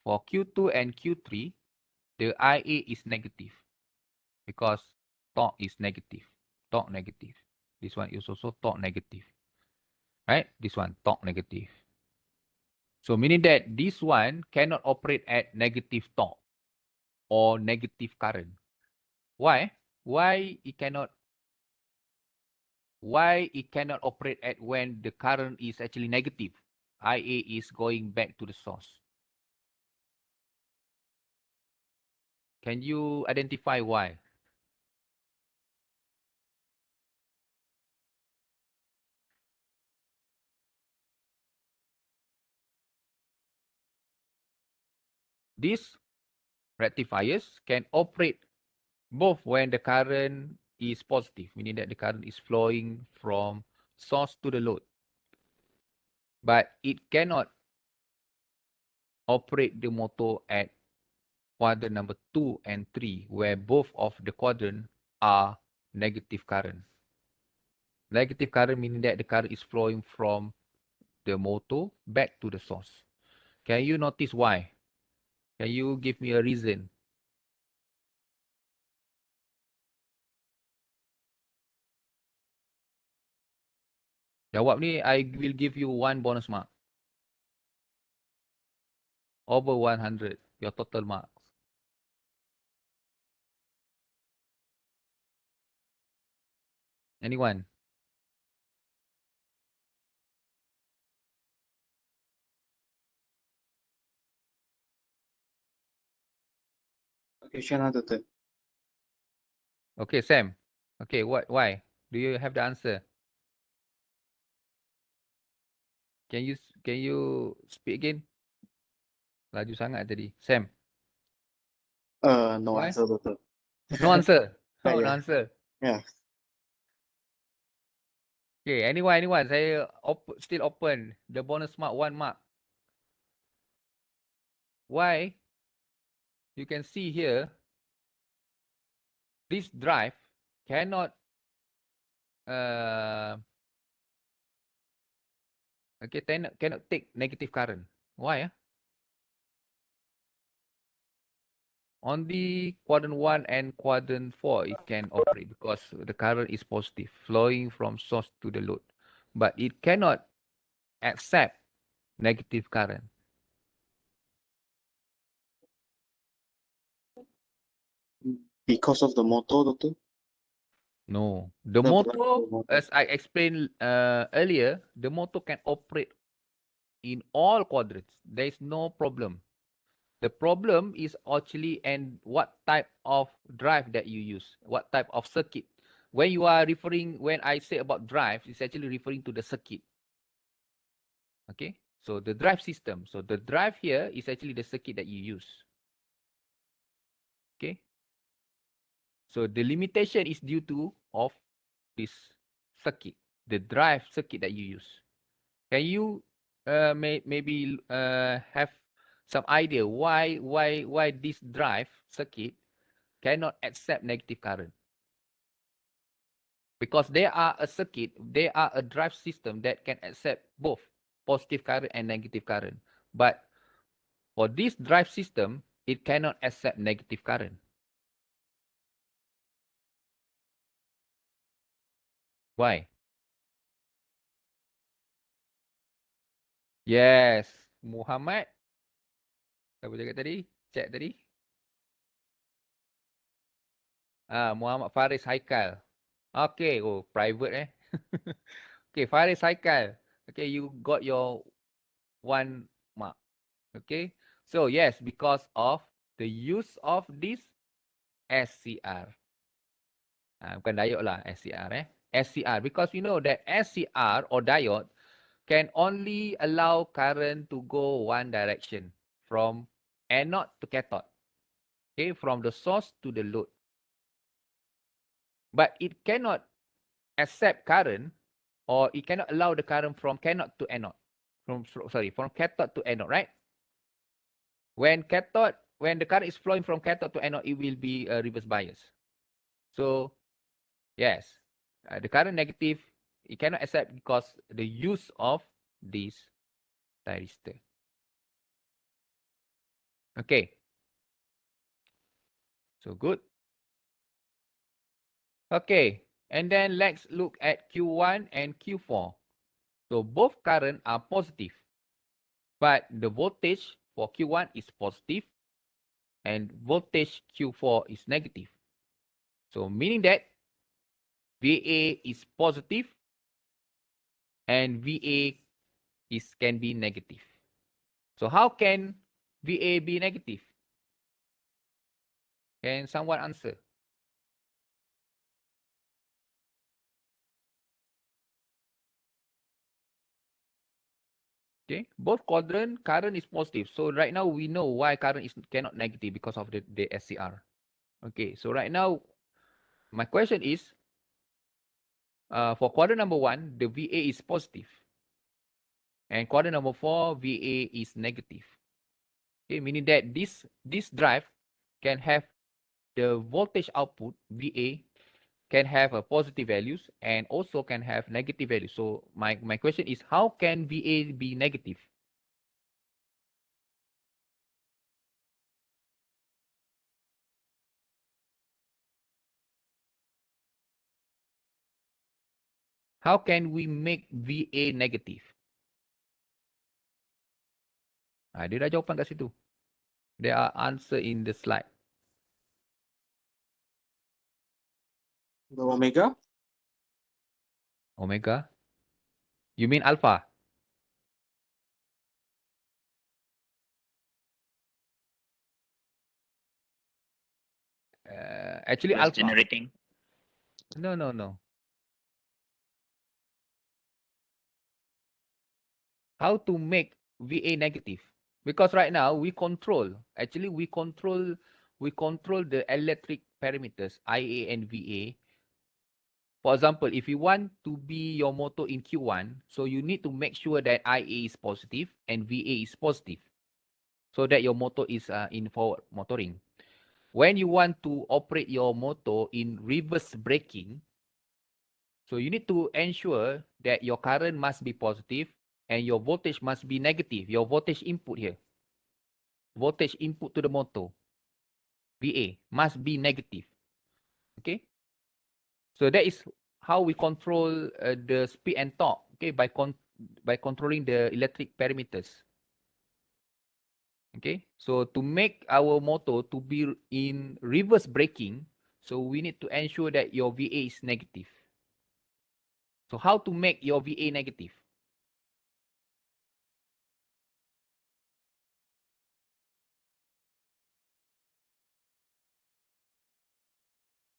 for Q2 and Q3, the IA is negative because torque is negative. Torque negative. This one is also torque negative. Right? This one, torque negative. So meaning that this one cannot operate at negative torque or negative current. Why? Why it cannot operate at when the current is actually negative? IA is going back to the source. Can you identify why? These rectifiers can operate both when the current is positive, meaning that the current is flowing from source to the load. But it cannot operate the motor at quadrant number 2 and 3, where both of the quadrant are negative current. Negative current meaning that the current is flowing from the motor back to the source. Can you notice why? Can you give me a reason? Jawab ni, I will give you 1 bonus mark. Over 100, your total marks. Anyone? Question lah, Doctor. Okay, Sam. Okay, why? Do you have the answer? Can you speak again? Laju sangat tadi. Sam. No Why? answer, Doctor. No answer. Yeah, No yeah. answer. Yeah. Okay, anyone. Saya still open. The bonus mark 1 mark. Why? you can see here, this drive cannot okay, cannot take negative current. Why? Only quadrant 1 and quadrant 4 it can operate because the current is positive, flowing from source to the load. But it cannot accept negative current. Because of the motor, Doctor? No. The The motor, motor. as I explained earlier, the motor can operate in all quadrants. There is no problem. The problem is actually and what type of drive that you use, what type of circuit. When you are referring, when I say about drive, it's actually referring to the circuit. Okay, so the drive system. So the drive here is actually the circuit that you use. Okay, so the limitation is due to of this circuit, the drive circuit that you use. Can you maybe have some idea why this drive circuit cannot accept negative current? Because there are a circuit, there are a drive system that can accept both positive current and negative current. But for this drive system, it cannot accept negative current. Why? Yes, Muhammad. Siapa cakap tadi? Chat tadi. Muhammad Faris Haikal. Okay, oh private Okay, Faris Haikal. Okay, you got your 1 mark. Okay, so yes, because of the use of this SCR. Bukan diode lah, SCR SCR, because we know that SCR or diode can only allow current to go one direction from anode to cathode. Okay, from the source to the load. But it cannot accept current, or it cannot allow the current from cathode to anode. From cathode to anode, right? When the current is flowing from cathode to anode, it will be a reverse bias. So yes, the current negative, it cannot accept because the use of this thyristor. Okay. So good. Okay. And then let's look at Q1 and Q4. So both current are positive, but the voltage for Q1 is positive and voltage Q4 is negative. So meaning that VA is positive and VA can be negative. So how can VA be negative? Can someone answer? Okay, both quadrant current is positive. So right now we know why current cannot negative because of the SCR. Okay, so right now my question is, for quadrant number 1, the VA is positive, and quadrant number 4, VA is negative. Okay, meaning that this drive can have the voltage output VA can have a positive values and also can have negative values. So my question is, how can VA be negative? How can we make VA negative? Dia dah jawapan kat situ. There are answer in the slide. The omega? Omega? You mean alpha? Actually Plus alpha. generating. No. How to make VA negative? Because right now we control the electric parameters IA and VA. For example, if you want to be your motor in Q1, so you need to make sure that IA is positive and VA is positive. so that your motor is in forward motoring. When you want to operate your motor in reverse braking, so you need to ensure that your current must be positive and your voltage must be negative. Your voltage input here, voltage input to the motor, VA, must be negative. Okay. So that is how we control the speed and torque. Okay, by controlling the electric parameters. Okay, so to make our motor to be in reverse braking, so we need to ensure that your VA is negative. So how to make your VA negative?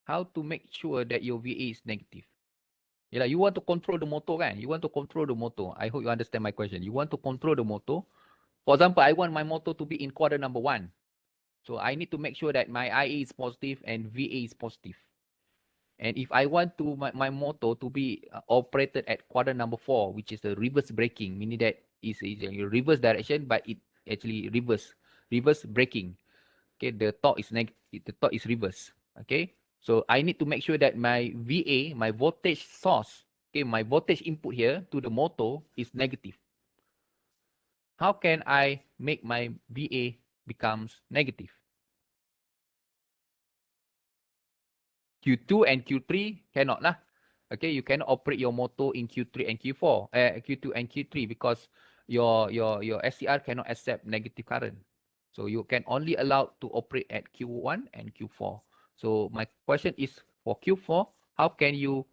How to make sure that your VA is negative? Yeah, you want to control the motor, kan? You want to control the motor. I hope you understand my question. You want to control the motor. For example, I want my motor to be in quarter number 1. So I need to make sure that my IA is positive and VA is positive. And if I want to my motor to be operated at quadrant number 4, which is the reverse braking, meaning that is in reverse direction, but it actually reverse braking. Okay, the torque is reverse. Okay, so I need to make sure that my VA, my voltage source, okay, my voltage input here to the motor is negative. How can I make my VA becomes negative? Q2 and Q3 cannot lah. Okay, you cannot operate your motor in Q3 and Q4, Q2 and Q3 because your SCR cannot accept negative current. So you can only allow to operate at Q1 and Q4. So my question is for Q4, how can you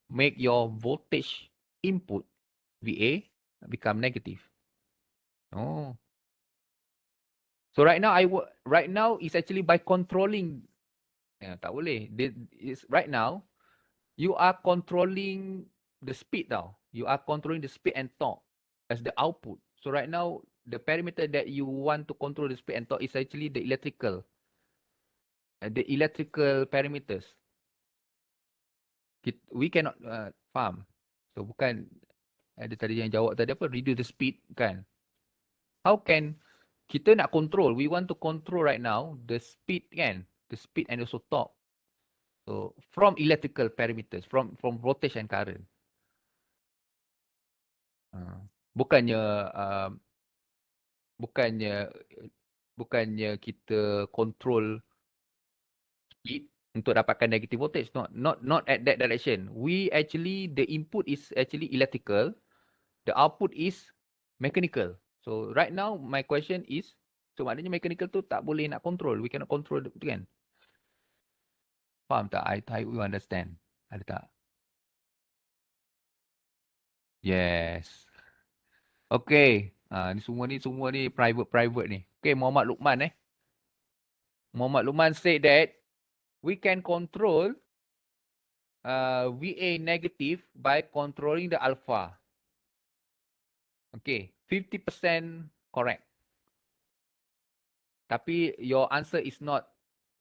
make your voltage input VA become negative? Oh, so right now is actually by controlling. Tak boleh. Right now you are controlling the speed now. You are controlling the speed and torque as the output. So right now, the parameter that you want to control the speed and torque is actually the electrical parameters. We cannot faham. So bukan ada tadi yang jawab tadi apa, reduce the speed kan. How can kita nak control, we want to control right now the speed kan, the speed and also torque. So from electrical parameters, from voltage and current. Bukannya bukannya bukannya kita control speed untuk dapatkan negative voltage, not at that direction. We actually, the input is actually electrical, the output is mechanical. So right now my question is, so maknanya mechanical tu tak boleh nak control, we cannot control tu kan. Faham tak? I hope you understand. Ada tak? Yes. Okay. Ni semua ni private ni. Okay, Muhammad Luqman Muhammad Luqman said that we can control VA negative by controlling the alpha. Okay, 50% correct. Tapi your answer is not,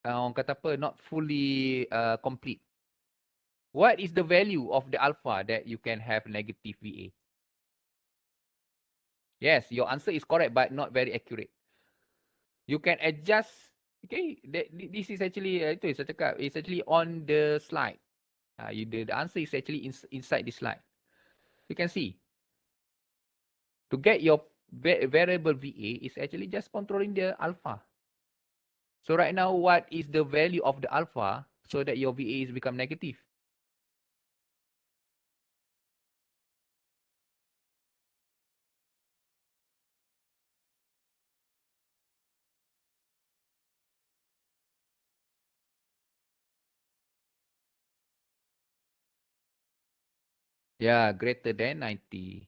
orang kata apa, not fully complete. What is the value of the alpha that you can have negative VA? Yes, your answer is correct but not very accurate. You can adjust. Okay, this is actually, itu saya cakap, it's actually on the slide. The answer is actually inside the slide. You can see. To get your variable VA is actually just controlling the alpha. So right now, what is the value of the alpha so that your VA is become negative? Yeah, greater than 90.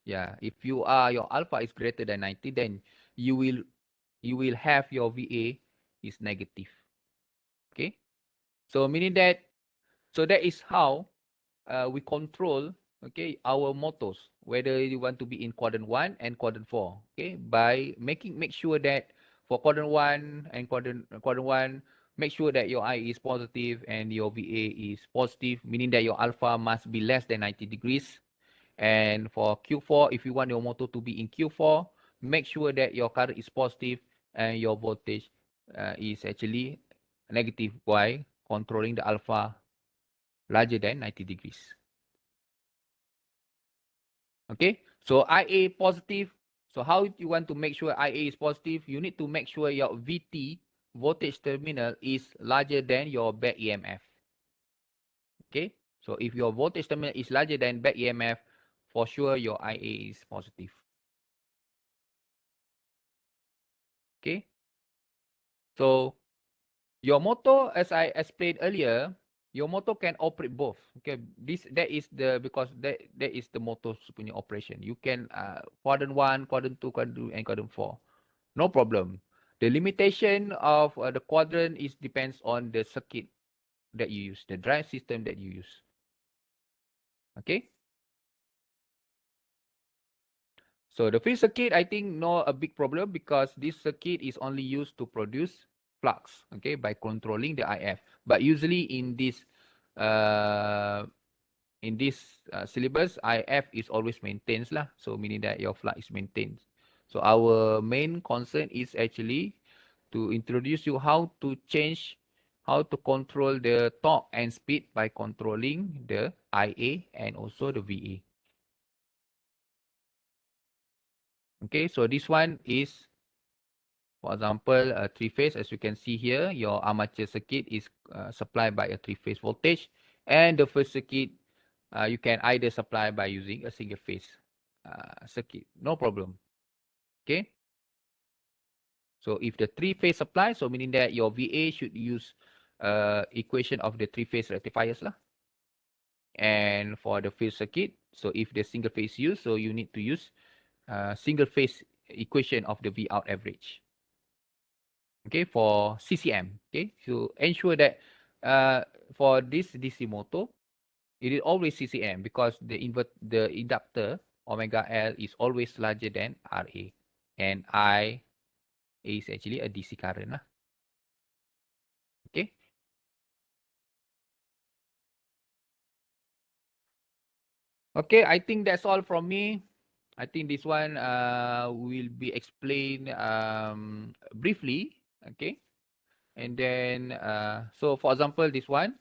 Yeah, if your alpha is greater than 90, then you will have your VA is negative. Okay, so meaning that, so that is how we control, okay, our motors, whether you want to be in quadrant 1 and quadrant 4, okay, by make sure that for quadrant 1 and quadrant 1, make sure that your I is positive and your VA is positive, meaning that your alpha must be less than 90 degrees. And for Q4, if you want your motor to be in Q4, make sure that your current is positive and your voltage is actually negative by controlling the alpha larger than 90 degrees. Okay, so IA positive. So how you want to make sure IA is positive? You need to make sure your VT, voltage terminal, is larger than your back EMF. Okay, so if your voltage terminal is larger than back EMF, for sure your IA is positive. Okay, so your motor, as I explained earlier, your motor can operate both. Okay, that is the motor's punya operation. You can quadrant 1, quadrant 2, quadrant 2, and quadrant 4. No problem. The limitation of the quadrant depends on the circuit that you use, the drive system that you use. Okay. So the field circuit, I think, not a big problem because this circuit is only used to produce flux, okay, by controlling the IF. But usually in this syllabus, IF is always maintained lah. So meaning that your flux is maintained. So our main concern is actually to introduce you how to control the torque and speed by controlling the IA and also the VA. Okay, so this one is, for example, a three-phase. As you can see here, your armature circuit is supplied by a three-phase voltage, and the first circuit you can either supply by using a single-phase circuit. No problem. Okay. So if the three-phase supply, so meaning that your VA should use equation of the three-phase rectifiers lah. And for the field circuit, so if the single-phase use, so you need to use single-phase equation of the V out average. Okay, for CCM. Okay, so ensure that for this DC motor, it is always CCM because the inductor omega L is always larger than RA, and I is actually a DC current lah. Okay. Okay, I think that's all from me. I think this one will be explained briefly. Okay. And then, so for example, this one,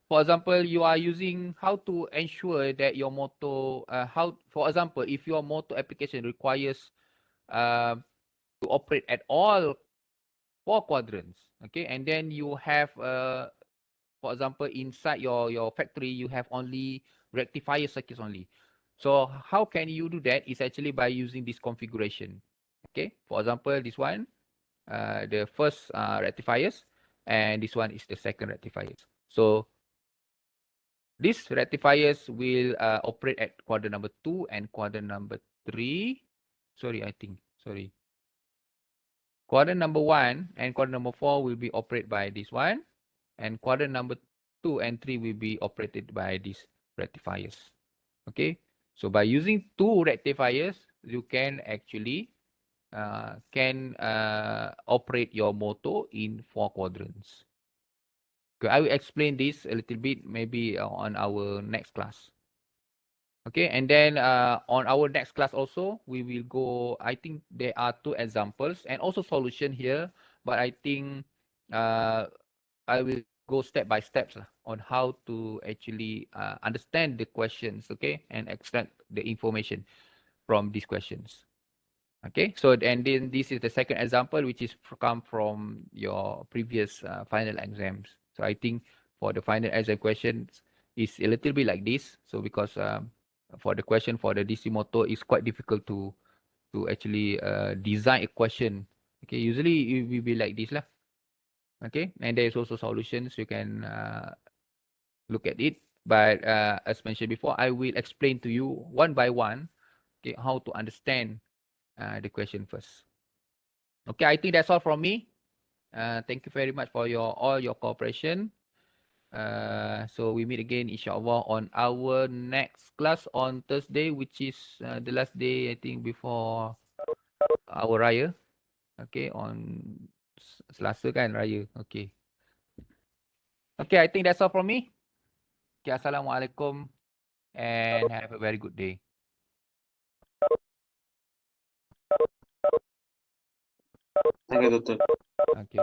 for example, you are using how to ensure that your motor, for example, if your motor application requires to operate at all 4 quadrants, okay, and then you have, for example, inside your factory, you have only rectifier circuits only. So how can you do that? Is actually by using this configuration. Okay, for example, this one, the first rectifiers, and this one is the second rectifiers. So these rectifiers will operate at quadrant number 2 and quadrant number 3. Sorry. Quadrant number 1 and quadrant number 4 will be operated by this one, and quadrant number 2 and 3 will be operated by these rectifiers. Okay, so by using 2 rectifiers, you can actually operate your motor in 4 quadrants. Okay, I will explain this a little bit maybe on our next class. Okay, and then on our next class also, we will go, I think there are 2 examples and also solution here, but I think I will go step by steps on how to actually understand the questions, okay, and extract the information from these questions. Okay, so and then this is the second example, which is come from your previous final exams. So I think for the final exam questions is a little bit like this. So because for the question for the DC motor is quite difficult to actually design a question. Okay, usually it will be like this lah. Okay, and there is also solutions you can look at it. But as mentioned before, I will explain to you one by one, okay, how to understand the question first. Okay, I think that's all from me. Thank you very much for all your cooperation. So we meet again inshallah on our next class on Thursday, which is the last day I think before our Raya. Okay, on Selasa kan Raya. Okay. Okay, I think that's all from me. Okay, Assalamualaikum and have a very good day. Okay, doctor. Okay.